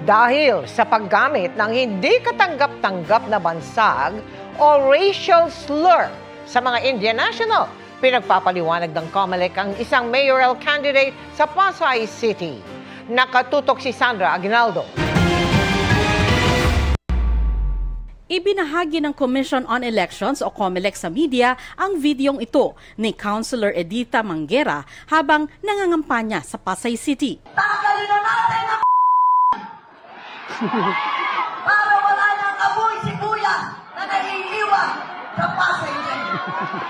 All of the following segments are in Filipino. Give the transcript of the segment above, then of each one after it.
dahil sa paggamit ng hindi katanggap-tanggap na bansag o racial slur sa mga Indian national. Pinagpapaliwanag ng COMELEC ang isang mayoral candidate sa Pasay City. Nakatutok si Sandra Aguinaldo. Ibinahagi ng Commission on Elections o COMELEC sa media ang videong ito ni Councilor Edita Manguera habang nangangampanya sa Pasay City. Tanggalin na natin ang para wala nang amoy sibuyas na naiiwan sa Pasay City.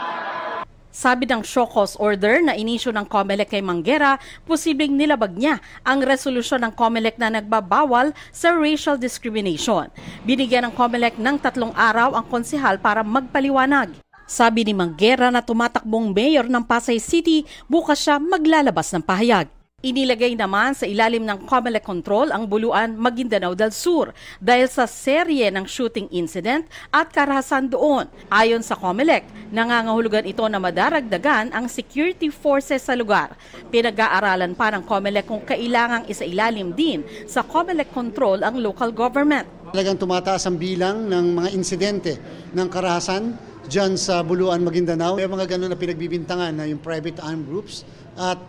Sabi ng show cause order na inisyu ng COMELEC kay Manguera, posibleng nilabag niya ang resolusyon ng COMELEC na nagbabawal sa racial discrimination. Binigyan ng COMELEC ng 3 araw ang konsehal para magpaliwanag. Sabi ni Manguera na tumatakbong mayor ng Pasay City, bukas siya maglalabas ng pahayag. Inilagay naman sa ilalim ng COMELEC control ang Buluan, Maguindanao del Sur dahil sa serye ng shooting incident at karahasan doon. Ayon sa COMELEC, nangangahulugan ito na madaragdagan ang security forces sa lugar. Pinag-aaralan pa ng COMELEC kung kailangang isailalim din sa COMELEC control ang local government. Talagang tumataas ang bilang ng mga insidente ng karahasan dyan sa Buluan, Maguindanao. May mga ganun na pinagbibintangan na yung private armed groups at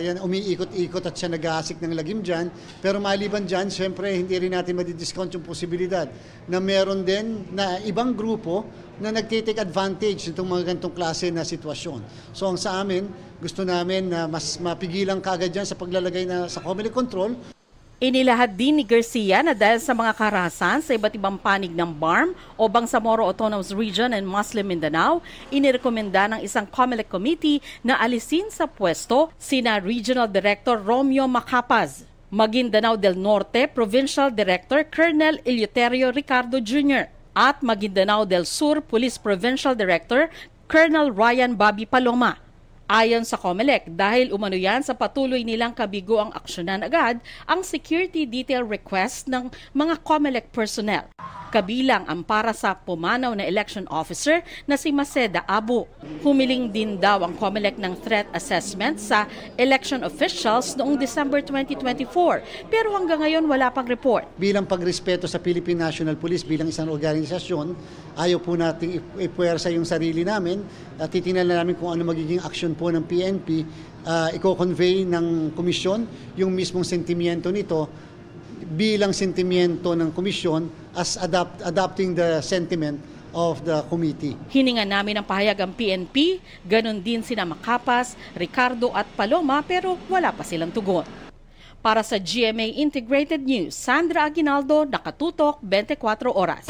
yan, umiikot-ikot at siya nag-aasik ng lagim dyan. Pero maliban dyan, syempre hindi rin natin madidiscount yung posibilidad na meron din na ibang grupo na nagtitake advantage nitong mga ganitong klase na sitwasyon. So ang sa amin, gusto namin na mas mapigilan kaagad dyan sa paglalagay na sa COMELEC control. Inilahad din ni Garcia na dahil sa mga karahasan sa iba't ibang panig ng BARM o Bangsamoro Autonomous Region and Muslim Mindanao, inirekomenda ng isang COMELEC committee na alisin sa pwesto sina Regional Director Romeo Macapaz, Maguindanao del Norte Provincial Director Colonel Eleuterio Ricardo Jr. at Maguindanao del Sur Police Provincial Director Colonel Ryan Bobby Paloma. Ayon sa COMELEC, dahil umano yan sa patuloy nilang kabigo ang aksyonan agad ang security detail request ng mga COMELEC personnel. Kabilang ang para sa pumanaw na election officer na si Maceda Abu. Humiling din daw ang COMELEC ng threat assessment sa election officials noong December 2024 pero hanggang ngayon wala pang report. Bilang pagrespeto sa Philippine National Police bilang isang organisasyon, ayaw po nating ipuwersa yung sarili namin at titingnan na namin kung ano magiging aksyon po ng PNP. Iko-convey ng komisyon yung mismong sentimiento nito bilang sentimiento ng komisyon as adopting the sentiment of the committee. Hiningan namin ang pahayag ang PNP, ganon din sina Macapas, Ricardo at Paloma pero wala pa silang tugon. Para sa GMA Integrated News, Sandra Aguinaldo, Nakatutok, 24 Oras.